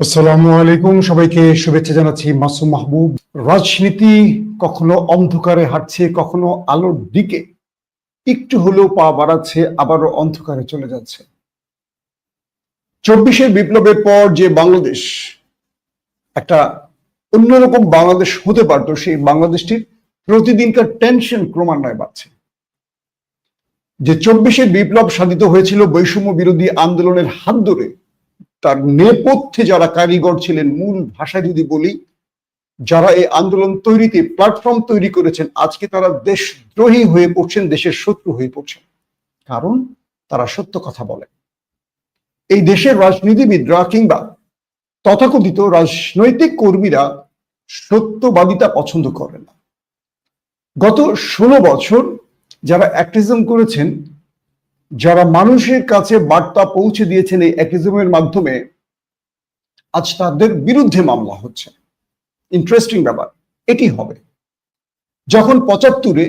আসসালামু আলাইকুম, সবাইকে শুভেচ্ছা জানাচ্ছি। মাসুম মাহবুব। রাজনীতি কখনো অন্ধকারে হাঁটছে, কখনো আলোর দিকে একটু হলেও পা বাড়াচ্ছে, আবারও অন্ধকারে চলে যাচ্ছে। 24-এর বিপ্লবের পর যে বাংলাদেশ একটা অন্যরকম বাংলাদেশ হতে পারত, সেই বাংলাদেশটির প্রতিদিনকার টেনশন ক্রমান্বয়ে বাড়ছে। যে 24-এর বিপ্লব সাধিত হয়েছিল বৈষম্য বিরোধী আন্দোলনের হাত ধরে, তার নেপথ্যে যারা কারিগর ছিলেন, মূল ভাষা যদি বলি, যারা এই আন্দোলন তৈরিতে প্ল্যাটফর্ম তৈরি করেছেন, আজকে তারা দেশদ্রোহী হয়ে পড়ছেন, দেশের শত্রু হয়ে পড়ছেন, কারণ তারা সত্য কথা বলে। এই দেশের রাজনীতিবিদরা কিংবা তথাকথিত রাজনৈতিক কর্মীরা সত্যবাদিতা পছন্দ করে না। গত 16 বছর যারা অ্যাক্টিভিজম করেছেন, যারা মানুষের কাছে বার্তা পৌঁছে দিয়েছেন এই অ্যাক্টিভিজমের মাধ্যমে, আজ তাদের বিরুদ্ধে মামলা হচ্ছে। ইন্টারেস্টিং ব্যাপার এটি হবে। যখন 75-এ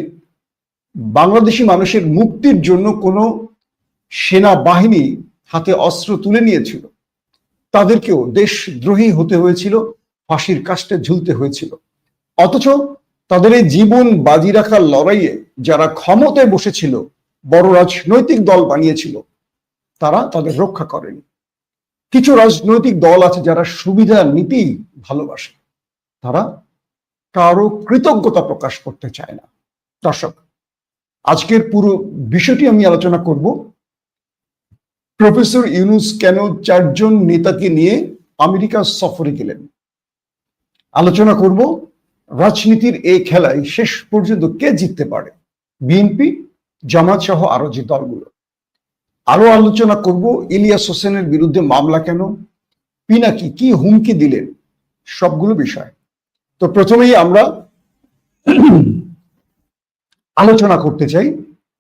বাংলাদেশি মানুষের মুক্তির জন্য কোনো সেনাবাহিনী হাতে অস্ত্র তুলে নিয়েছিল, তাদেরকেও দেশদ্রোহী হতে হয়েছিল, ফাঁসির কাস্টে ঝুলতে হয়েছিল। অথচ তাদের এই জীবন বাজি রাখার লড়াইয়ে যারা ক্ষমতায় বসেছিল, বড় রাজনৈতিক দল বানিয়েছিল, তারা তাদের রক্ষা করেনি। কিছু রাজনৈতিক দল আছে যারা সুবিধা নীতি ভালোবাসে, তারা কারো কৃতজ্ঞতা প্রকাশ করতে চায় না। দর্শক, আজকের পুরো বিষয়টি আমি আলোচনা করব। প্রফেসর ইউনূস কেন 4 জন নেতাকে নিয়ে আমেরিকা সফরে গেলেন, আলোচনা করব রাজনীতির এই খেলায় শেষ পর্যন্ত কে জিততে পারে, বিএনপি, জামাত সহ আরো যে দলগুলো। আরো আলোচনা করব ইলিয়াস হোসেনের বিরুদ্ধে মামলা কেন, পিনাকি কি হুমকি দিলেন, সবগুলো বিষয়। তো প্রথমেই আমরা আলোচনা করতে চাই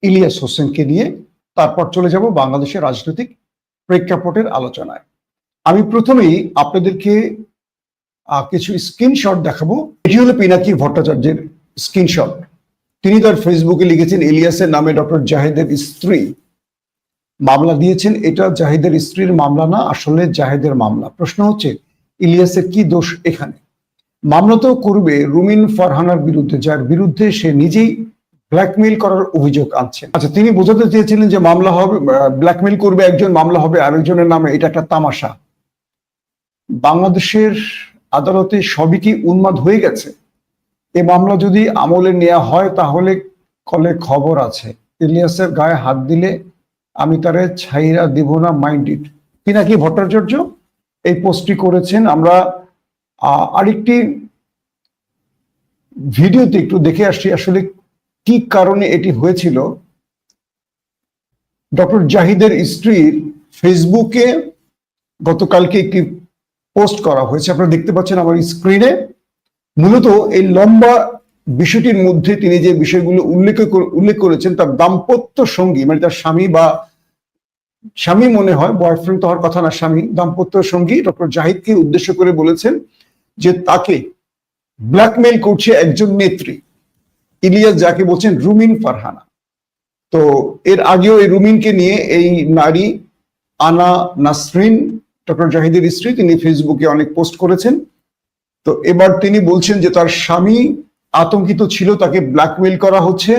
ইলিয়াস হোসেনকে নিয়ে, তারপর চলে যাব বাংলাদেশের রাজনৈতিক প্রেক্ষাপটের আলোচনায়। আমি প্রথমেই আপনাদেরকে কিছু স্ক্রিনশট দেখাবো। এটি হলো পিনাকি ভট্টাচার্যের স্ক্রিনশট। তিনি তার ফেসবুকে লিখেছেন, ইলিয়াসের নামে ডক্টর জাহিদের স্ত্রী মামলা দিয়েছেন। এটা জাহিদের স্ত্রীর মামলা না, আসলে জাহিদের মামলা। প্রশ্ন হচ্ছে ইলিয়াসের কি দোষ এখানে? মামলা তো করবে রুমিন ফারহানার বিরুদ্ধে, যার বিরুদ্ধে সে নিজেই ব্ল্যাকমেইল করার অভিযোগ আনছেন। আচ্ছা, তিনি বোঝাতে চেয়েছিলেন যে মামলা হবে, ব্ল্যাকমেইল করবে একজন, মামলা হবে আরেকজনের নামে। এটা একটা তামাশা। বাংলাদেশের আদালতে সবই কি উন্মাদ হয়ে গেছে? এই মামলা যদি আমলে নেওয়া হয় তাহলে কলে খবর আছে, ইলিয়াসের গায়ে হাত দিলে আমি তারে ছাইরা দিব না, মাইন্ড ইট। পিনাকি ভট্টাচার্য এই পোস্টটি করেছেন। আমরা আরেকটি ভিডিওতে একটু দেখে আসছি আসলে কি কারণে এটি হয়েছিল। ডক্টর জাহিদের স্ত্রীর ফেসবুকে গতকালকে একটি পোস্ট করা হয়েছে, আপনারা দেখতে পাচ্ছেন আমার স্ক্রিনে। মূলত এই লম্বা বিষয়টির মধ্যে তিনি যে বিষয়গুলো উল্লেখ করেছেন, তার দাম্পত্য সঙ্গী, মানে তার স্বামী বা স্বামী মনে হয়, বয়ফ্রেন্ড তো হওয়ার কথা না, স্বামী, দাম্পত্য সঙ্গী ডক্টর জাহিদকে উদ্দেশ্য করে বলেছেন যে তাকে ব্ল্যাকমেইল করছে একজন নেত্রী, ইলিয়াস, যাকে বলছেন রুমিন ফারহানা। তো এর আগেও এই রুমিনকে নিয়ে এই নারী আনা নাসরিন, ডক্টর জাহিদের স্ত্রী, তিনি ফেসবুকে অনেক পোস্ট করেছেন। তো এবার তিনি বলছেন যে তার স্বামী আতঙ্কিত ছিল, তাকে ব্ল্যাকমেইল করা হচ্ছে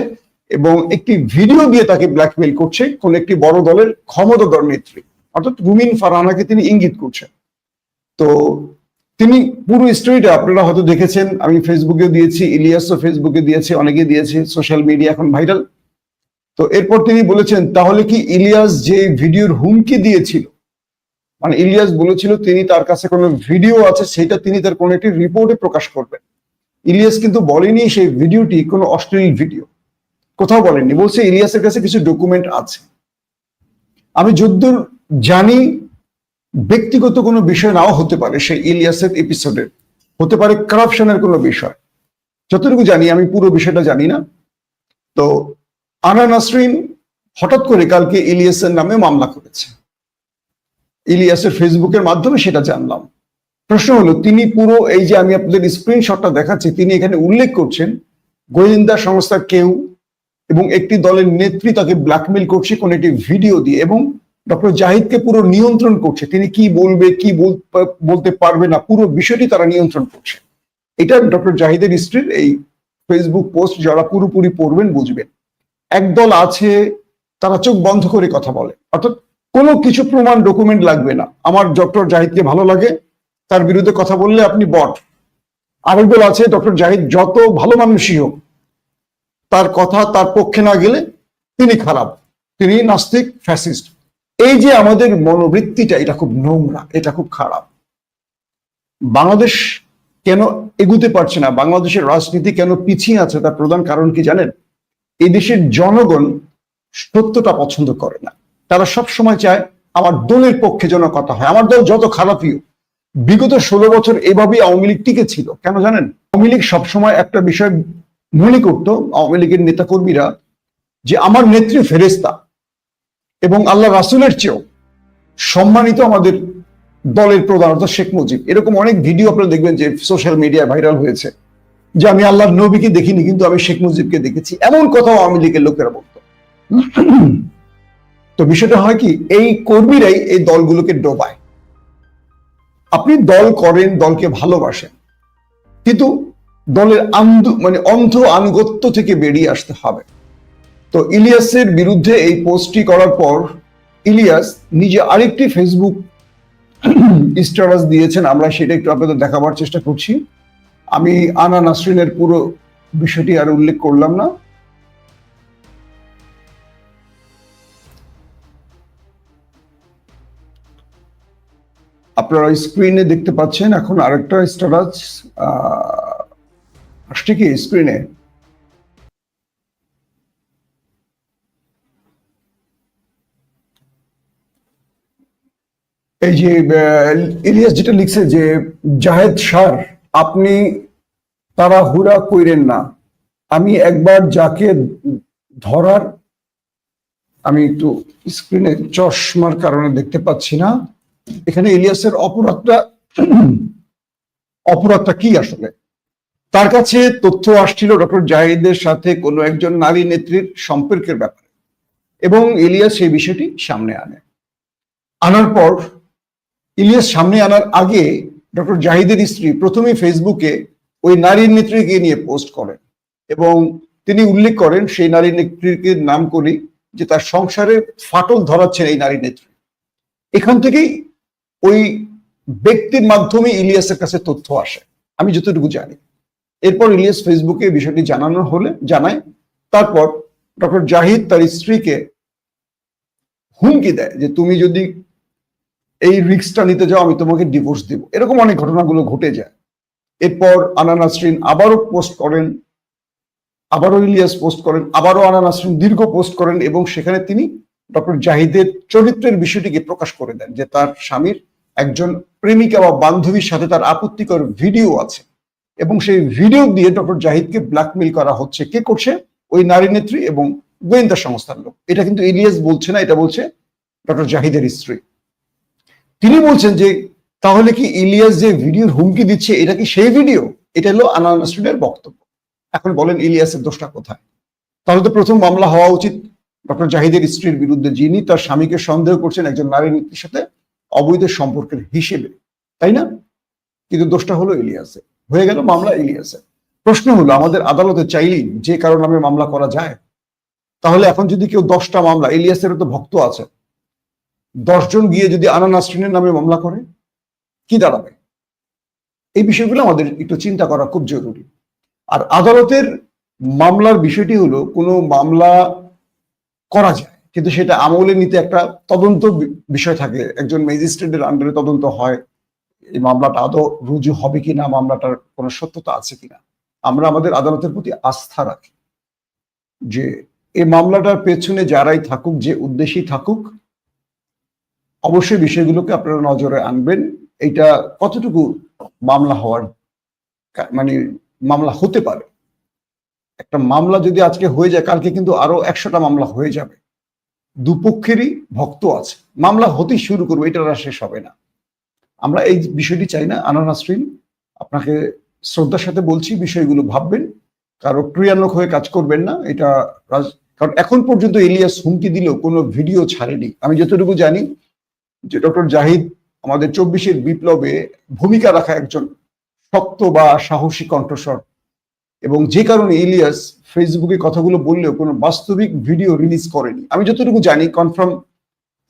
এবং একটি ভিডিও দিয়ে তাকে ব্ল্যাকমেইল করছে কোন একটি বড় দলের ক্ষমতাধর নেত্রী, অর্থাৎ রুমিন ফারহানাকে তিনি ইঙ্গিত করছেন। তো তিনি পুরো স্টোরিটা আপনারা হয়তো দেখেছেন, আমি ফেসবুকে দিয়েছি, ইলিয়াসও ফেসবুকে দিয়েছে, অনেকে দিয়েছে, সোশ্যাল মিডিয়া এখন ভাইরাল। তো এরপর তিনি বলেছেন, তাহলে কি ইলিয়াস যে ভিডিওর হুমকি দিয়েছিল, মানে ইলিয়াস বলেছিল তিনি তার কাছে কোনো ভিডিও আছে, সেটা তিনি তার কোনো একটি রিপোর্টে প্রকাশ করবেন। ইলিয়াস কিন্তু বলেনি সেই ভিডিওটি কোনো অশ্লীল ভিডিও, কোথাও বলেননি, বলছে ইলিয়াসের কাছে কিছু ডকুমেন্ট আছে। আমি যদ্দূর জানি ব্যক্তিগত কোনো বিষয় নাও হতে পারে, সেই ইলিয়াসের এপিসোডে হতে পারে কারাপশনের কোনো বিষয়, যতটুকু জানি, আমি পুরো বিষয়টা জানি না। তো আনা নাসরিন হঠাৎ করে কালকে ইলিয়াসের নামে মামলা করেছে, ইলিয়াসের ফেসবুকের মাধ্যমে সেটা জানলাম। প্রশ্ন হলো, তিনি পুরো এই যে আমি আপনাদের স্ক্রিনশটটা দেখাচ্ছি, তিনি এখানে উল্লেখ করছেন গোয়েন্দা সংস্থার কেউ এবং একটি দলের নেত্রী তাকে ব্ল্যাকমেইল করছে কোন একটি ভিডিও দিয়ে, এবং ডক্টর জাহিদকে পুরো নিয়ন্ত্রণ করছে, তিনি কি বলবে কি বলতে পারবে না, পুরো বিষয়টি তারা নিয়ন্ত্রণ করছে। এটা ডক্টর জাহিদের স্ত্রীর এই ফেসবুক পোস্ট যারা পুরোপুরি পড়বেন বুঝবেন। একদল আছে তারা চোখ বন্ধ করে কথা বলে, অর্থাৎ কোনো কিছু প্রমাণ ডকুমেন্ট লাগবে না, আমার ডক্টর জাহিদকে ভালো লাগে, তার বিরুদ্ধে কথা বললে আপনি বট। আরেক দল আছে ডক্টর জাহিদ যত ভালো মানুষই হোক, তার কথা তার পক্ষে না গেলে তিনি খারাপ, তিনি নাস্তিক, ফ্যাসিস্ট। এই যে আমাদের মনোবৃত্তিটা, এটা খুব নোংরা, এটা খুব খারাপ। বাংলাদেশ কেন এগুতে পারছে না, বাংলাদেশের রাজনীতি কেন পিছিয়ে আছে, তার প্রধান কারণ কি জানেন? এই দেশের জনগণ সত্যটা পছন্দ করে না। তারা সব সময় চায় আমার দলের পক্ষে যেন কথা হয়, আমার দল যত খারাপই হোক। বিগত 16 বছর এভাবেই আওয়ামী লীগ টিকে ছিল। কেন জানেন? আওয়ামী লীগ সবসময় একটা বিষয় মনে করত, আওয়ামী লীগের নেতাকর্মীরা, যে আমার নেত্রী ফেরেশতা এবং আল্লাহ রাসূলের চেয়েও সম্মানিত আমাদের দলের প্রধান অর্থাৎ শেখ মুজিব। এরকম অনেক ভিডিও আপনারা দেখবেন যে সোশ্যাল মিডিয়ায় ভাইরাল হয়েছে, যে আমি আল্লাহর নবীকে দেখিনি কিন্তু আমি শেখ মুজিবকে দেখেছি, এমন কথাও আওয়ামী লীগের লোকেরা বলতো। তো বিষয়টা হয় কি, এই কর্মীরাই এই দলগুলোকে ডোবায়। আপনি দল করেন, দলকে ভালোবাসেন, কিন্তু দলের অন্ধ আনুগত্য থেকে বেরিয়ে আসতে হবে। তো ইলিয়াসের বিরুদ্ধে এই পোস্টটি করার পর ইলিয়াস নিজে আরেকটি ফেসবুক স্ট্যাটাস দিয়েছেন, আমরা সেটা একটু আপনাদের দেখাবার চেষ্টা করছি। আমি আনা নাসরিনের পুরো বিষয়টি আর উল্লেখ করলাম না। আপনারা স্ক্রিনে দেখতে পাচ্ছেন এখন আরেকটা স্ট্যাটাস আসছে কি স্ক্রিনে? এই যে ইলিয়াস যেটা লিখছে যে, জাহেদ স্যার আপনি তাড়াহুড়া কইরেন না, আমি একবার যাকে ধরার, আমি একটু স্ক্রিনে চশমার কারণে দেখতে পাচ্ছি না। এখানে ইলিয়াসের অপরাধটা কি আসলে? তার কাছে তথ্য আসছিল ডক্টর জাহিদের সাথে কোনো একজন নারী নেত্রীর সম্পর্কের ব্যাপারে, এবং ইলিয়াস সেই বিষয়টি সামনে আনার পর, ইলিয়াস সামনে আনার আগে ডক্টর জাহিদের স্ত্রী প্রথমে ফেসবুকে ওই নারী নেত্রীকে নিয়ে পোস্ট করেন, এবং তিনি উল্লেখ করেন সেই নারী নেত্রীকে নাম করি যে তার সংসারে ফাটল ধরাচ্ছেন এই নারী নেত্রী। এখান থেকেই ওই ব্যক্তির মাধ্যমে ইলিয়াসের কাছে তথ্য আসে, আমি যতটুকু জানি। এরপর ইলিয়াস ফেসবুকে বিষয়টি জানায়। তারপর ডক্টর জাহিদ তার স্ত্রীকে হুমকি দেয় যে তুমি যদি এই রিস্কটা নিতে যাও আমি তোমাকে ডিভোর্স দেব। এরকম অনেক ঘটনাগুলো ঘটে যায়। এরপর আনা নাসরিন আবারও পোস্ট করেন, আবারও ইলিয়াস পোস্ট করেন, আবারও আনা নাসরিন দীর্ঘ পোস্ট করেন, এবং সেখানে তিনি ডক্টর জাহিদের চরিত্রের বিষয়টিকে প্রকাশ করে দেন যে তার স্বামীর একজন প্রেমিকা বা বান্ধবীর সাথে তার আপত্তিকর ভিডিও আছে, এবং সেই ভিডিও দিয়ে ডক্টর জাহিদকে ব্ল্যাকমেইল করা হচ্ছে। কে করছে? ওই নারী নেত্রী এবং গোয়েন্দা সংস্থার লোক। এটা কিন্তু ইলিয়াস বলছে না, এটা বলছে ডক্টর জাহিদের স্ত্রী। তিনি বলছেন যে তাহলে কি ইলিয়াস যে ভিডিওর হুমকি দিচ্ছে এটা কি সেই ভিডিও? এটা হলো আনা নাসরিনের বক্তব্য। এখন বলেন ইলিয়াসের দোষটা কোথায়? তাহলে তো প্রথম মামলা হওয়া উচিত ডক্টর জাহিদের স্ত্রীর বিরুদ্ধে, যিনি তার স্বামীকে সন্দেহ করছেন একজন নারী নেত্রীর সাথে অবৈধ সম্পর্কের হিসেবে, তাই না? কিন্তু দোষটা হলো ইলিয়াসের, হয়ে গেল মামলা ইলিয়াসের। প্রশ্ন হলো আমাদের আদালতে চাইলেই যে কারো নামে মামলা করা যায়? তাহলে এখন যদি কেউ 10টা মামলা, ইলিয়াসেরও তো ভক্ত আছে, 10 জন গিয়ে যদি আনা নাসরিনের নামে মামলা করে, কি দাঁড়াবে? এই বিষয়গুলো আমাদের একটু চিন্তা করা খুব জরুরি। আর আদালতের মামলার বিষয়টি হলো, কোনো মামলা করা যায় কিন্তু সেটা আমলে নিতে একটা তদন্ত বিষয় থাকে, একজন ম্যাজিস্ট্রেটের আন্ডারে তদন্ত হয়, এই মামলাটা আদৌ রুজু হবে কিনা, মামলাটার কোনো সত্যতা আছে কিনা। আমরা আমাদের আদালতের প্রতি আস্থা রাখি যে এই মামলাটার পেছনে যারাই থাকুক, যে উদ্দেশ্যেই থাকুক, অবশ্যই বিষয়গুলোকে আপনারা নজরে আনবেন। এটা কতটুকু মামলা হওয়ার মামলা হতে পারে। একটা মামলা যদি আজকে হয়ে যায়, কালকে কিন্তু আরো 100টা মামলা হয়ে যাবে। দুপক্ষেরই ভক্ত আছে, মামলা হতেই শুরু করবো, এটা আর শেষ হবে না। আমরা এই বিষয়টি চাই না। আনা নাসরিন, আপনাকে শ্রদ্ধার সাথে বলছি, বিষয়গুলো ভাববেন, কারো ক্রিয়ানক হয়ে কাজ করবেন না। এটা কারণ এখন পর্যন্ত ইলিয়াস হুমকি দিলেও কোনো ভিডিও ছাড়েনি। আমি যতটুকু জানি যে ডক্টর জাহিদ আমাদের 24-এর বিপ্লবে ভূমিকা রাখা একজন শক্ত বা সাহসী কণ্ঠস্বর, এবং যে কারণে ইলিয়াস ফেসবুকে কথাগুলো বললেও কোনো বাস্তবিক ভিডিও রিলিজ করেনি। আমি যতটুকু জানি, কনফার্ম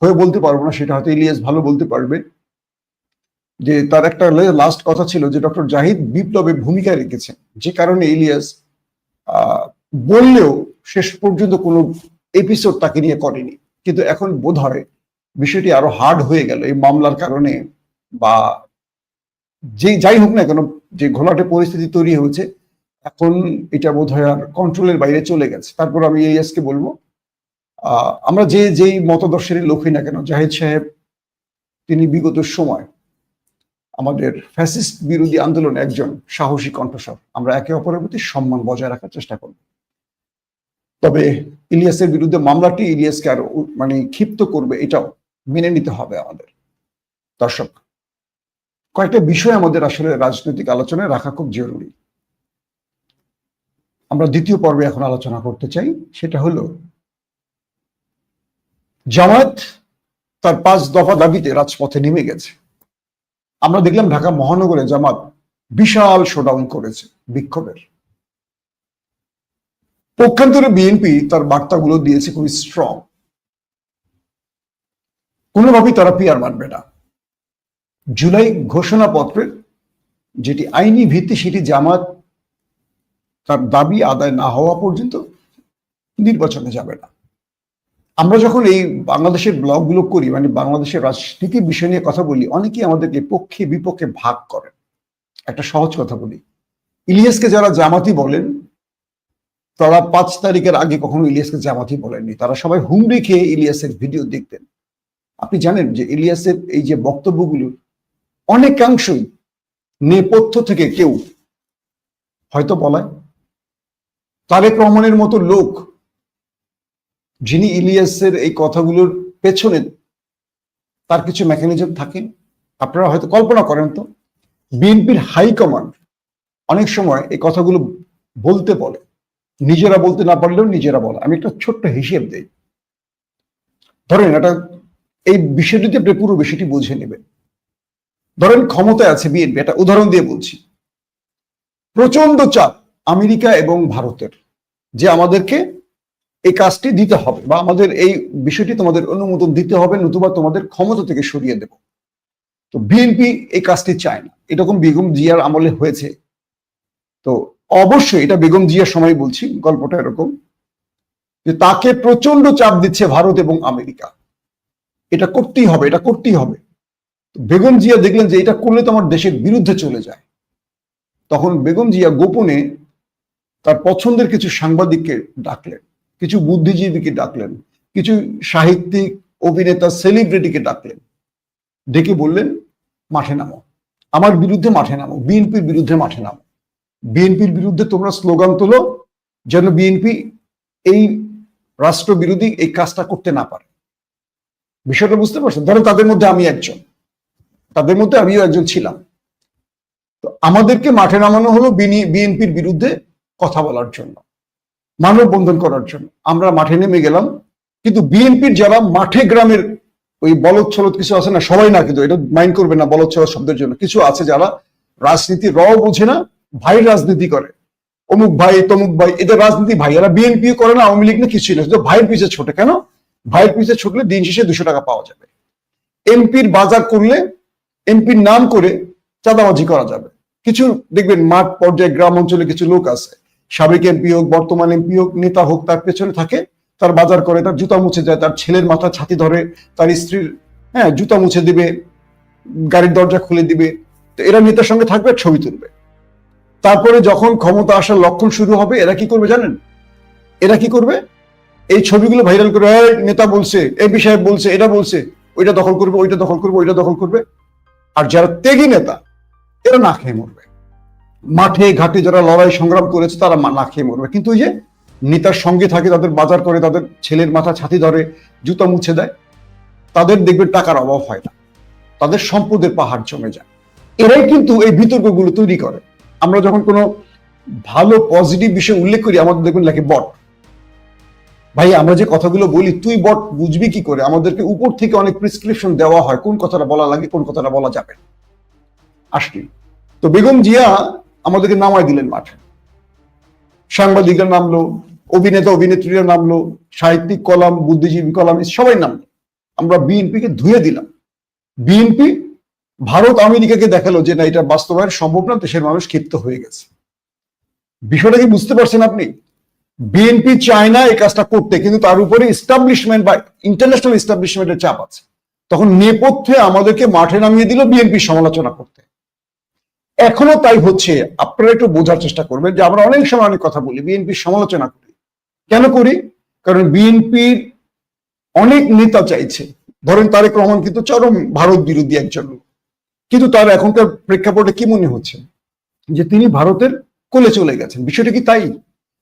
হয়ে বলতে পারবো না, সেটা হয়তো ইলিয়াস ভালো বলতে পারবে, যে তার একটা লাস্ট কথা ছিল যে ডক্টর জাহিদ বিপ্লবে ভূমিকা রেখেছেন, যে কারণে ইলিয়াস বললেও শেষ পর্যন্ত কোনো এপিসোড তাকে নিয়ে করেনি। কিন্তু এখন বোধ হয় বিষয়টি আরো হার্ড হয়ে গেল এই মামলার কারণে, বা যে যাই হোক না কেন, যে ঘোলাটে পরিস্থিতি তৈরি হয়েছে, এখন এটা বোধ হয় আর কন্ট্রোলের বাইরে চলে গেছে। তারপর আমি ইলিয়াসকে বলবো, আমরা যেই মতদর্শেরই লোক হই না কেন, জাহিদ সাহেব তিনি বিগত সময় আমাদের ফ্যাসিস্ট বিরোধী আন্দোলনে একজন সাহসী কণ্ঠস্বর। আমরা একে অপরের প্রতি সম্মান বজায় রাখার চেষ্টা করব। তবে ইলিয়াসের বিরুদ্ধে মামলাটি ইলিয়াসকে আরো মানে ক্ষিপ্ত করবে, এটাও মেনে নিতে হবে আমাদের। দর্শক, কয়েকটা বিষয় আমাদের আসলে রাজনৈতিক আলোচনায় রাখা খুব জরুরি। আমরা দ্বিতীয় পর্বে এখন আলোচনা করতে চাই, সেটা হলো জামায়াত তার 5 দফা দাবিতে রাজপথে নেমে গেছে। আমরা দেখলাম ঢাকা মহানগরে জামাত বিশাল শোডাউন করেছে বিক্ষোভের। পক্ষান্তরে বিএনপি তার বার্তাগুলো দিয়েছে খুবই স্ট্রং, কোনোভাবেই তারা পিয়ার মানবে না। জুলাই ঘোষণাপত্রের যেটি আইনি ভিত্তি, সেটি জামাত তার দাবি আদায় না হওয়া পর্যন্ত নির্বাচনে যাবে না। আমরা যখন এই বাংলাদেশের ব্লগগুলো করি, মানে বাংলাদেশের রাজনীতির বিষয় নিয়ে কথা বলি, অনেকেই আমাদেরকে পক্ষে বিপক্ষে ভাগ করেন। একটা সহজ কথা বলি, ইলিয়াসকে যারা জামাতি বলেন, তারা 5 তারিখের আগে কখনো ইলিয়াসকে জামাতি বলেননি। তারা সবাই হুমড়ি খেয়ে ইলিয়াসের ভিডিও দেখতেন। আপনি জানেন যে ইলিয়াসের এই যে বক্তব্যগুলো অনেকাংশই নেপথ্য থেকে কেউ হয়তো বলায়। তারেক রহমানের মতো লোক, যিনি ইলিয়াসের এই কথাগুলোর পেছনে, তার কিছু মেকানিজম থাকে। আপনারা হয়তো কল্পনা করেন তো, বিএনপির হাইকমান্ড অনেক সময় এই কথাগুলো বলতে বলে, নিজেরা বলতে না পারলেও নিজেরা বলে। আমি একটা ছোট্ট হিসেব দেই। ধরেন এই বিষয়টিতে আপনি পুরো বিষয়টি বুঝে নেবেন। ধরেন ক্ষমতায় আছে বিএনপি, একটা উদাহরণ দিয়ে বলছি। প্রচন্ড চাপ আমেরিকা এবং ভারতের, যে আমাদেরকে এই কাজটি দিতে হবে, বা আমাদের এই বিষয়টি তোমাদের অনুমোদন দিতে হবে, নতুবা তোমাদের ক্ষমতা থেকে সরিয়ে দেব। তো বিএনপি এই কাজটি চায় না। এরকম বেগম জিয়ার আমলে হয়েছে। তো অবশ্যই এটা বেগম জিয়ার সময় বলছি, গল্পটা এরকম যে তাকে প্রচন্ড চাপ দিচ্ছে ভারত এবং আমেরিকা, এটা করতেই হবে, এটা করতেই হবে। বেগম জিয়া দেখলেন যে এটা করলে তো আমার দেশের বিরুদ্ধে চলে যায়। তখন বেগম জিয়া গোপনে তার পছন্দের কিছু সাংবাদিককে ডাকলেন, কিছু বুদ্ধিজীবীকে ডাকলেন, কিছু সাহিত্যিক, অভিনেতা, সেলিব্রিটিকে ডাকলেন, ডেকে বললেন মাঠে নামো, আমার বিরুদ্ধে মাঠে নামো, বিএনপির বিরুদ্ধে মাঠে নামো। বিএনপির বিরুদ্ধে তোমরা স্লোগান তোলো, যেন বিএনপি এই রাষ্ট্রবিরোধী এই কাজটা করতে না পারে। বিষয়টা বুঝতে পারছেন? ধরেন তাদের মধ্যে আমিও একজন ছিলাম। তো আমাদেরকে মাঠে নামানো হলো বিএনপির বিরুদ্ধে কথা বলার জন্য, মানববন্ধন করার জন্য। আমরা মাঠে নেমে গেলাম, কিন্তু বিএনপির যারা মাঠে গ্রামের ওই বলদ ছলদ কিছু আছে না, সবাই না, কিন্তু এটা মাইন্ড করবে না বলদ ছলদ শব্দের জন্য, কিছু আছে যারা রাজনীতি বোঝে না, ভাই রাজনীতি করে, অমুক ভাই তমুক ভাই, এদের রাজনীতি ভাই। এরা বিএনপিও করে না, আওয়ামী লীগ না, কিছুই না, শুধু ভাইয়ের পিছিয়ে ছোটে। কেন? ভাইয়ের পিছিয়ে ছুটলে দিন শেষে 200 টাকা পাওয়া যাবে। এমপির বাজার করলে, এমপির নাম করে চাঁদাবাজি করা যাবে। কিছু দেখবেন মাঠ পর্যায়ে গ্রাম অঞ্চলে কিছু লোক আছে, সাবেক এমপি হোক, বর্তমান এমপি হোক, নেতা হোক, তার পেছনে থাকে, তার বাজার করে, তার জুতা মুছে যায়, তার ছেলের মাথা ছাতি ধরে, তার স্ত্রীর জুতা মুছে দিবে, গাড়ির দরজা খুলে দিবে। তো এরা নেতার সঙ্গে থাকবে, ছবি তুলবে। তারপরে যখন ক্ষমতা আসার লক্ষণ শুরু হবে, এরা কি করবে জানেন? এরা কি করবে? এই ছবিগুলো ভাইরাল করে, নেতা বলছে, এমপি সাহেব বলছে, এটা বলছে, ওইটা দখল করবে, ওইটা দখল করবে, ওইটা দখল করবে। আর যারা ত্যাগী নেতা, এরা না খেয়ে মরবে। মাঠে ঘাটে যারা লড়াই সংগ্রাম করেছে, তারা না খেয়ে মরবে। কিন্তু ওই যে নেতার সঙ্গে থাকে, তাদের বাজার করে, তাদের ছেলের মাথা ছাতি ধরে, জুতা মুছে দেয়, তাদের দেখবে টাকার অভাব হয় না, তাদের সম্পদের পাহাড় জমে যায়। এরাই কিন্তু এই বিতর্কগুলো তৈরি করে। আমরা যখন কোনো ভালো পজিটিভ বিষয় উল্লেখ করি, আমাদের দেখবেন লাগে বট, ভাই আমরা যে কথাগুলো বলি তুই বট বুঝবি কি করে? আমাদেরকে উপর থেকে অনেক প্রেসক্রিপশন দেওয়া হয় কোন কথাটা বলা লাগে কোন কথাটা বলা যাবে। আসলে তো বেগম জিয়া আমাদেরকে নামাই দিলেন মাঠে, সাংবাদিকরা নামলো, অভিনেতা অভিনেত্রীরা নামলো, সাহিত্যিক কলাম বুদ্ধিজীবী কলাম সবাই নামলো, আমরা বিএনপিকে ধুয়ে দিলাম। বিএনপি ভারত আমেরিকাকে দেখালো যে না এটা বাস্তবায়ন সম্ভব না, দেশের মানুষ ক্ষিপ্ত হয়ে গেছে। বিষয়টা কি বুঝতে পারছেন আপনি? বিএনপি চায় না এই কাজটা করতে, কিন্তু তার উপরে ইস্টাবলিশমেন্ট বা ইন্টারন্যাশনাল ইস্টাবলিশমেন্টের চাপ আছে। তখন নেপথ্যে আমাদেরকে মাঠে নামিয়ে দিল বিএনপি সমালোচনা করতে। এখনো তাই হচ্ছে। আপনারা একটু বোঝার চেষ্টা করবেন যে আমরা অনেক সময় অনেক কথা বলি, বিএনপির সমালোচনা করি। কেন করি? কারণ বিএনপির অনেক নেতা চাইছে, ধরেন তারেক রহমান কিন্তু চরম ভারত বিরোধী একজন লোক, কিন্তু তার এখনকার প্রেক্ষাপটে কি মনে হচ্ছে যে তিনি ভারতের কোলে চলে গেছেন। বিষয়টা কি তাই?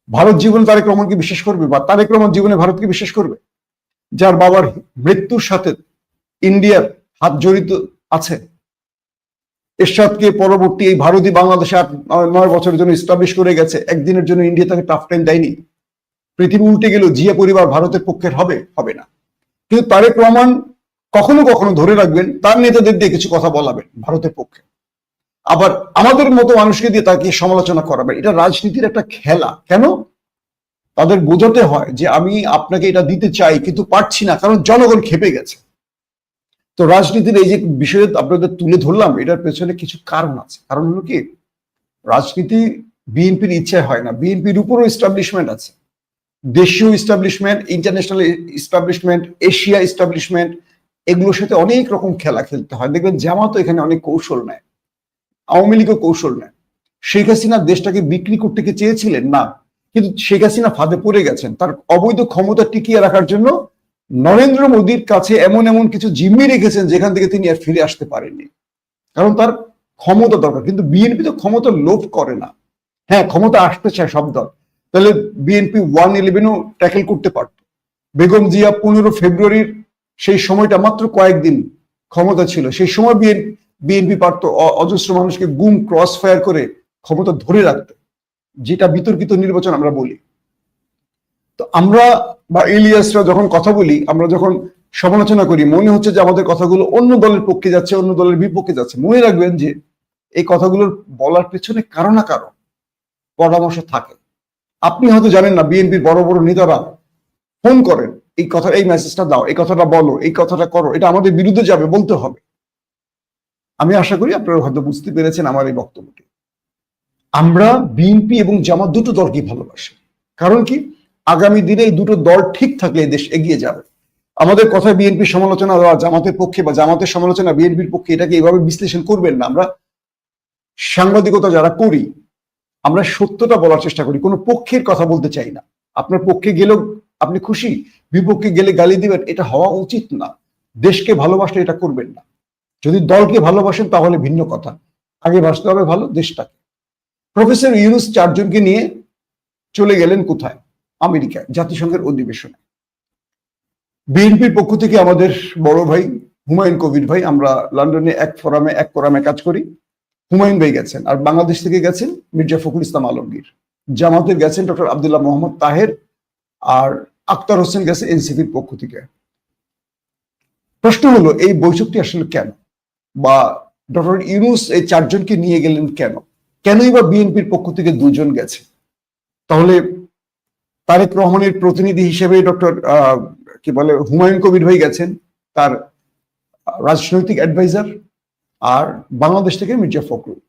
ভারত জীবনে তারেক রহমানকে বিশ্বাস করবে বা তারেক রহমান জীবনে ভারতকে বিশ্বাস করবে? যার বাবার মৃত্যুর সাথে ইন্ডিয়ার হাত জড়িত আছে। এরশাদকে পরবর্তী এই ভারতী বাংলাদেশে 8-9 বছরের জন্য এস্টাবলিশ করে গেছে, একদিনের জন্য ইন্ডিয়া তাকে টাফ টাইম দেয়নি। পৃথিবী উল্টে গেল, জিয়া পরিবার ভারতের পক্ষের হবে? হবে না। কিন্তু তারেক রহমান কখনো কখনো ধরে রাখবেন তার নেতাদের দিয়ে কিছু কথা বলাবেন ভারতের পক্ষে, আবার আমাদের মতো মানুষকে দিয়ে তাকে সমালোচনা করাবেন। এটা রাজনীতির একটা খেলা। কেন? তাদের বোঝাতে হয় যে আমি আপনাকে এটা দিতে চাই কিন্তু পারছি না, কারণ জনগণ খেপে গেছে। তো রাজনীতির এই যে বিষয়ে আপনাদের তুলে ধরলাম, এটার পেছনে কিছু কারণ আছে। কারণ হলো কি, রাজনীতি বিএনপির ইচ্ছায় হয় না, বিএনপির উপরও এস্টাবলিশমেন্ট আছে, দেশীয় establishment, international establishment, Asia establishment, এগুলোর সাথে অনেক রকম খেলা খেলতে হয়। দেখবেন জামাতও এখানে অনেক কৌশল নেয়, আওয়ামী লীগও কৌশল নেয়। শেখ হাসিনা দেশটাকে বিক্রি করতে কি চেয়েছিলেন? না, কিন্তু শেখ হাসিনা ফাঁদে পড়ে গেছেন। তার অবৈধ ক্ষমতা টিকিয়ে রাখার জন্য নরেন্দ্র মোদীর কাছে এমন এমন কিছু জিম্মি রেখেছেন যেখান থেকে তিনি আর ফিরে আসতে পারেননি, কারণ তার ক্ষমতা দরকার। কিন্তু বিএনপি তো ক্ষমতা লোভ করে না। হ্যাঁ, ক্ষমতা আসতে চায় সব দল, তাহলে বিএনপি 111ও ট্যাকেল করতে পারত। বেগম জিয়া 15 ফেব্রুয়ারির সেই সময়টা মাত্র কয়েকদিন ক্ষমতা ছিল, সেই সময় বিএনপি পারত অজস্র মানুষকে গুম ক্রস ফায়ার করে ক্ষমতা ধরে রাখতে, যেটা বিতর্কিত নির্বাচন আমরা বলি। তো আমরা বা ইলিয়াসরা যখন কথা বলি, আমরা যখন সমালোচনা করি, মনে হচ্ছে যে আমাদের কথাগুলো অন্য দলের পক্ষে যাচ্ছে, অন্য দলের বিপক্ষে যাচ্ছে। মনে রাখবেন যে এই কথাগুলোর বলার পেছনে কারো না কারো পরামর্শ থাকে। আপনি হয়তো জানেন না, বিএনপির বড় বড় নেতারা ফোন করেন, এই কথা, এই মেসেজটা দাও, এই কথাটা বলো, এই কথাটা করো, এটা আমাদের বিরুদ্ধে যাবে, বলতে হবে। আমি আশা করি আপনারা হয়তো বুঝতে পেরেছেন আমার এই বক্তব্যটি। আমরা বিএনপি এবং জামাত দুটো দলকে ভালোবাসি। কারণ কি, আগামী দিনে এই দুটো দল ঠিক থাকলে দেশ এগিয়ে যাবে। আমাদের কথায় বিএনপির সমালোচনা দেওয়া জামাতের পক্ষে বা জামাতের সমালোচনা বিএনপির পক্ষে, এটাকে এইভাবে বিশ্লেষণ করবেন না। আমরা সাংবাদিকতা যারা করি, আমরা সত্যটা বলার চেষ্টা করি, কোনো পক্ষের কথা বলতে চাই না। আপনার পক্ষে গেলেও আপনি খুশি, বিপক্ষে গেলে গালি দিবেন, এটা হওয়া উচিত না। দেশকে ভালোবাসলে এটা করবেন না। যদি দলকে ভালোবাসেন তাহলে ভিন্ন কথা, আগে বাসতে হবে ভালো দেশটাকে। প্রফেসর ইউনুস 4 জনকে নিয়ে চলে গেলেন কোথায়? আমেরিকায়, জাতিসংঘের অধিবেশনে। বিএনপির পক্ষ থেকে আমাদের বড় ভাই হুমায়ুন কবির ভাই, আমরা লন্ডনে এক ফোরামে কাজ করি, হুমায়ুন ভাই গেছেন। আর বাংলাদেশ থেকে গেছেন মির্জা ফখরুল ইসলাম আলমগীর। জামাতের গেছেন ডক্টর আব্দুল্লাহ মোহাম্মদ তাহের, আর আক্তার হোসেন গেছে এনসিপির পক্ষ থেকে। প্রশ্ন হলো এই বৈঠকটি আসলে কেন, বা ডক্টর ইউনুস এই 4 জনকে নিয়ে গেলেন কেন? কেনই বা বিএনপির পক্ষ থেকে 2 জন গেছে? তাহলে তারেক রহমানের প্রতিনিধি হিসেবে ডক্টর কি বলে হুমায়ুন কবির ভাই গেছেন, তার রাজনৈতিক অ্যাডভাইজার, আর বাংলাদেশ থেকে মির্জা ফখরুল।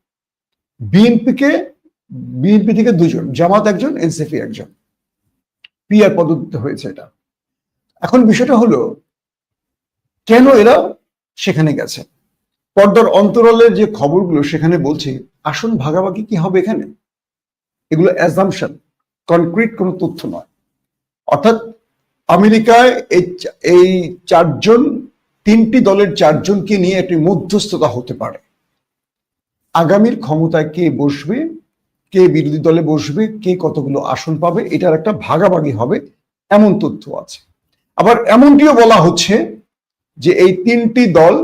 বিএনপি থেকে 2 জন, জামাত 1 জন, এনসিপি 1 জন, পিআর পদ্ধতিতে হয়েছে এটা। এখন বিষয়টা হলো কেন এরা সেখানে গেছে? পর্দার অন্তরালের যে খবরগুলো সেখানে বলছে আসন ভাগাভাগি কি হবে এখানে, এগুলো অ্যাজাম্পশন, কনক্রিট কোনো তথ্য নয়। অর্থাৎ আমেরিকায় এই 4 জন, 3টি দলের 4 জনকে নিয়ে একটি মধ্যস্থতা হতে পারে। আগামীর ক্ষমতায় কে বসবে, কে বিরোধী দলে বসবে, কে কতগুলো আসন পাবে, এটার একটা ভাগাভাগি হবে, এমন তথ্য আছে। আবার এমনটিও বলা হচ্ছে যে এই 3টি দল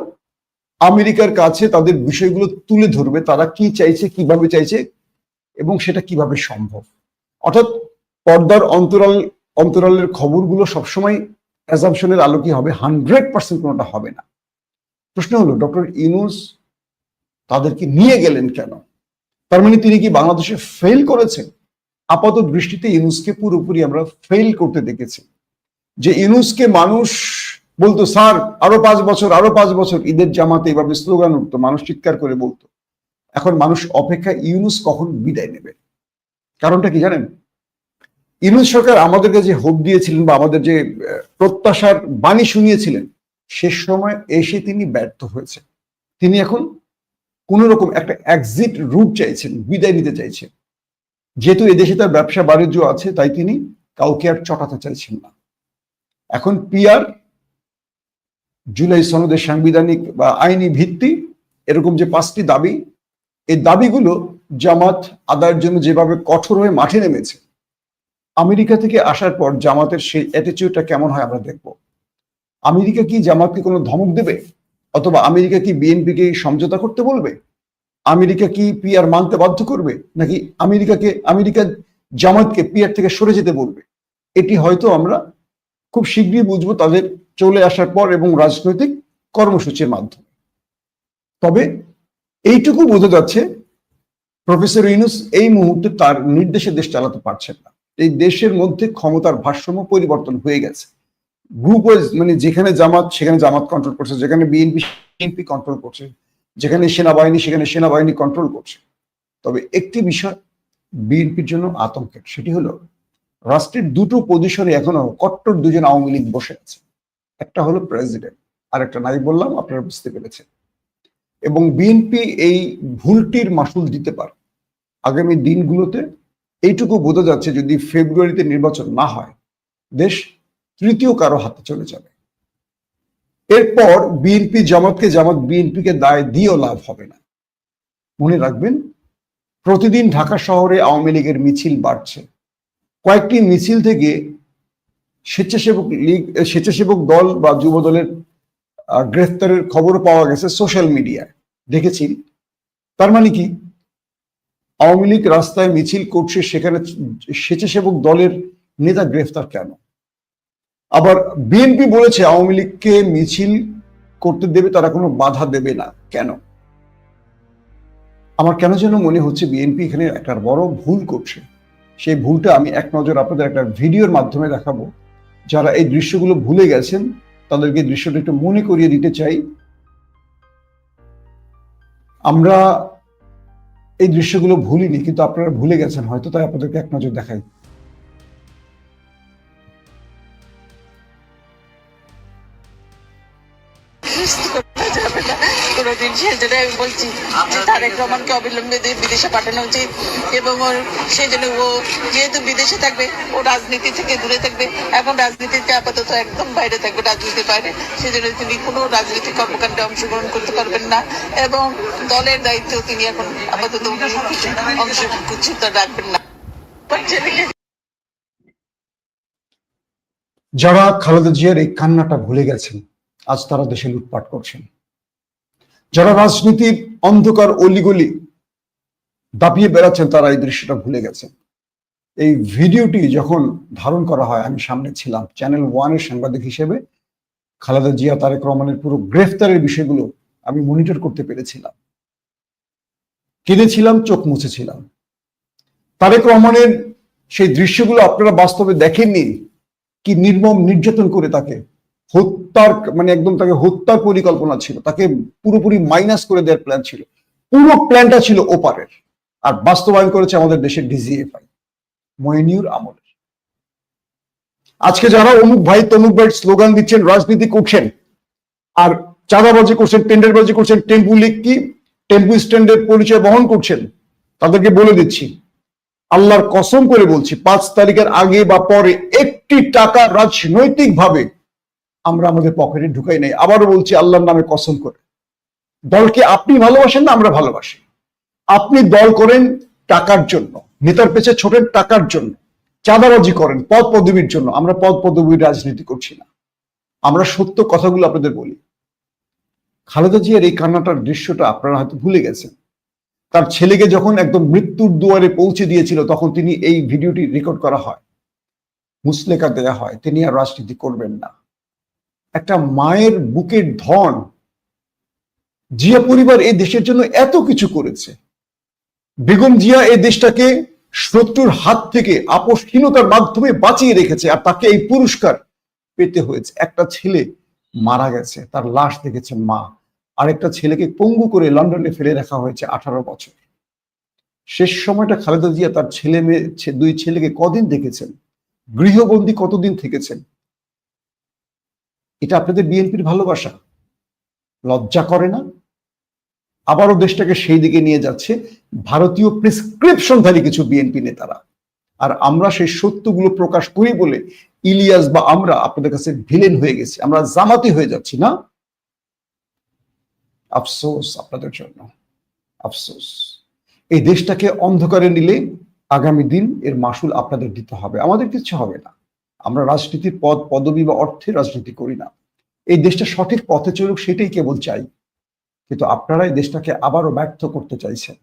আমেরিকার কাছে তাদের বিষয়গুলো তুলে ধরবে, তারা কি চাইছে, কিভাবে চাইছে এবং সেটা কিভাবে সম্ভব। অর্থাৎ পর্দার অন্তরাল অন্তরালের খবরগুলো সবসময় অ্যাজাম্পশনের আলোকে হবে, 100% কোনোটা হবে না। প্রশ্ন হলো ডক্টর ইউনূস তাদেরকে নিয়ে গেলেন কেন? তার মানে তিনি কি বাংলাদেশে ফেল করেছেন? আপাত দৃষ্টিতে ইউনূসকে পুরোপুরি আমরা ফেল করতে দেখেছি। যে ইউনূসকে মানুষ বলতো স্যার আরো 5 বছর, আরো 5 বছর, ঈদের জামাতে এভাবে স্লোগান উঠতো, মানুষ চিৎকার করে বলতো। এখন মানুষ অপেক্ষা ইউনূস কখন বিদায় নেবে। কারণটা কি জানেন? ইউনূস সরকার আমাদেরকে যে হোপ দিয়েছিলেন বা আমাদের যে প্রত্যাশার বাণী শুনিয়েছিলেন, শেষ সময় এসে তিনি ব্যর্থ হয়েছে। তিনি এখন কোন রকম একটা এক্সিট রুট চাইছেন, বিদায় নিতে চাইছেন। যেহেতু এদেশে তার ব্যবসা বাণিজ্য আছে, তাই তিনি কাউকে আর চটাতে চাইছেন না। এখন পিআর, জুলাই সনদের সাংবিধানিক বা আইনি ভিত্তি, এরকম যে 5টি দাবি, এই দাবিগুলো জামাত আদায়ের জন্য যেভাবে কঠোর হয়ে মাঠে নেমেছে, আমেরিকা থেকে আসার পর জামাতের সেই অ্যাটিটিউডটা কেমন হয় আমরা দেখব। আমেরিকা কি জামাতকে কোনো ধমক দেবে, অথবা আমেরিকা কি বিএনপিকে সমঝোতা করতে বলবে? আমেরিকা কি পিআর মানতে বাধ্য করবে, নাকি আমেরিকা জামাতকে পিআর থেকে সরে যেতে বলবে? এটি হয়তো আমরা খুব শীঘ্রই বুঝবো তাদের চলে আসার পর এবং রাজনৈতিক কর্মসূচির মাধ্যমে। তবে এইটুকু বোঝা যাচ্ছে প্রফেসর ইউনূস এই মুহূর্তে তার নির্দেশে দেশ চালাতে পারছেন না। এই দেশের মধ্যে ক্ষমতার ভারসাম্য পরিবর্তন হয়ে গেছে। গ্রুপ ওয়াইজ, মানে যেখানে জামাত সেখানে জামাত কন্ট্রোল করছে, যেখানে বিএনপি কন্ট্রোল করছে, যেখানে সেনাবাহিনী সেখানে সেনাবাহিনী কন্ট্রোল করছে। তবে একটি বিষয় বিএনপির জন্য আতঙ্কের, সেটি হলো রাষ্ট্রের দুটো পজিশনে এখনো কট্টর দুজন আওয়ামী লীগ বসে আছে। একটা হলো প্রেসিডেন্ট, আর একটা নাই বললাম, আপনারা বুঝতে পেরেছেন। এবং বিএনপি এই ভুলটির মাসুল দিতে পারে আগামী দিনগুলোতে। এইটুকু বোঝা যাচ্ছে যদি ফেব্রুয়ারিতে নির্বাচন না হয়, দেশ তৃতীয় কারো হাতে চলে যাবে। এরপর বিএনপি জামাতকে, জামাত বিএনপিকে দায় দিয়েও লাভ হবে না। মনে রাখবেন, প্রতিদিন ঢাকা শহরে আওয়ামী লীগের মিছিল বাড়ছে। কয়েকটি মিছিল থেকে স্বেচ্ছাসেবক দল বা যুব দলের গ্রেফতারের খবর পাওয়া গেছে সোশ্যাল মিডিয়ায়, দেখেছি। তার মানে কি, আওয়ামী লীগ রাস্তায় মিছিল করছে, সেখানে স্বেচ্ছাসেবক দলের নেতা গ্রেফতার কেন? আবার বিএনপি বলেছে আওয়ামী লীগকে মিছিল করতে দেবে, তারা কোনো বাধা দেবে না। কেন? আমার কেন যেন মনে হচ্ছে বিএনপি এখানে একটা বড় ভুল করছে। সেই ভুলটা আমি এক নজর আপনাদের একটা ভিডিওর মাধ্যমে দেখাবো। যারা এই দৃশ্যগুলো ভুলে গেছেন তাদেরকে দৃশ্যটা একটু মনে করিয়ে দিতে চাই। আমরা এই দৃশ্যগুলো ভুলিনি, কিন্তু আপনারা ভুলে গেছেন হয়তো, তাই আপনাদেরকে এক নজর দেখাই। কোনোদিন সেজন্য আমি বলছি যে তারেক রহমানকে অবিলম্বে বিদেশে পাঠানো উচিত, এবং ওর সেজন্য ও যেহেতু বিদেশে থাকবে, ও রাজনীতি থেকে দূরে থাকবে। এখন রাজনীতিতে আপাতত একদম বাইরে থাকবে, রাজনীতির বাইরে। সেজন্য তিনি কোনো রাজনৈতিক কর্মকাণ্ডে অংশগ্রহণ করতে পারবেন না, এবং দলের দায়িত্ব তিনি এখন আপাতত অংশগ্রহণ রাখবেন না। যারা খালেদা জিয়ার এই কান্নাটা ভুলে গেছেন, আজ তারা দেশে লুটপাট করছেন। যারা রাজনীতির অন্ধকার অলিগলি দাপিয়ে বেড়াচ্ছেন, তারা এই দৃশ্যটা ভুলে গেছেন। এই ভিডিওটি যখন ধারণ করা হয়, আমি সামনে ছিলাম, চ্যানেল 1-এর সাংবাদিক হিসেবে খালেদা জিয়া তারেক রহমানের পুরো গ্রেফতারের বিষয়গুলো আমি মনিটর করতে পেরেছিলাম। কেঁদেছিলাম, চোখ মুছেছিলাম। তারেক রহমানের সেই দৃশ্যগুলো আপনারা বাস্তবে দেখেননি, কি নির্মম নির্যাতন করে তাকে হত্যার, মানে একদম তাকে হত্যার পরিকল্পনা ছিল, তাকে পুরোপুরি মাইনাস করে দেওয়ার প্ল্যান ছিল। পুরো প্ল্যানটা ছিল ওপারের, আর বাস্তবায়ন করেছে আমাদের দেশের ডিজিএফআই মইনুর আমলে। আজকে যারা অমুক ভাই তমুক ভাই স্লোগান দিচ্ছেন, রাজনীতি করছেন, আর চাঁদাবাজি করছেন, টেন্ডারবাজি করছেন, টেম্পু লিগ কি টেম্পু স্ট্যান্ডের পরিচয় বহন করছেন, তাদেরকে বলে দিচ্ছি, আল্লাহর কসম করে বলছি, 5 তারিখের আগে বা পরে একটি টাকা রাজনৈতিক ভাবে আমরা আমাদের পকেটে ঢুকাই নাই। আবারও বলছি, আল্লাহর নামে কসম করে, দলকে আপনি ভালোবাসেন না, আমরা ভালোবাসি। আপনি দল করেন টাকার জন্য, নেতার পেছে ছোটেন টাকার জন্য, চাঁদাবাজি করেন পদ পদবীর জন্য। আমরা পদ পদবীর রাজনীতি করছি না, আমরা সত্য কথাগুলো আপনাদের বলি। খালেদা জিয়ার এই কান্নাটার দৃশ্যটা আপনারা হয়তো ভুলে গেছেন। তার ছেলেকে যখন একদম মৃত্যুর দুয়ারে পৌঁছে দিয়েছিল, তখন তিনি এই ভিডিওটি রেকর্ড করা হয়। মুচলেকা দেয়া হয়, তিনি আর রাজনীতি করবেন না। একটা মায়ের বুকের ধন, জিয়া পরিবার এই দেশের জন্য এত কিছু করেছে। বেগম জিয়া এই দেশটাকে শত্রুর হাত থেকে আপোষহীনতার মাধ্যমে বাঁচিয়ে রেখেছে, আর তাকে এই পুরস্কার পেতে হয়েছে। একটা ছেলে মারা গেছে, তার লাশ দেখেছে মা, আরেকটা ছেলেকে পঙ্গু করে লন্ডনে ফেলে রাখা হয়েছে 18 বছর। শেষ সময়টা খালেদা জিয়া তার ছেলে মেয়ে, দুই ছেলেকে কদিন দেখেছেন, গৃহবন্দী কতদিন থেকেছেন। এটা আপনাদের বিএনপির ভালোবাসা? লজ্জা করে না? আবারও দেশটাকে সেই দিকে নিয়ে যাচ্ছে ভারতীয় প্রেসক্রিপশনধারী কিছু বিএনপি নেতারা। আর আমরা সেই সত্যগুলো প্রকাশ করি বলে ইলিয়াস বা আমরা আপনাদের কাছে ভিলেন হয়ে গেছি, আমরা জামাতি হয়ে যাচ্ছি না? আফসোস আপনাদের জন্য, আফসোস। এই দেশটাকে অন্ধকারে নিলে আগামী দিন এর মাসুল আপনাদের দিতে হবে, আমাদের কিছু হবে না। আমরা রাজনীতির পদ পদবি বা অর্থে রাজনীতি করি না। এই দেশটা সঠিক পথে চলুক সেটাই কেবল চাই, কিন্তু আপনারা এই দেশটাকে আবারও ব্যর্থ করতে চাইছেন।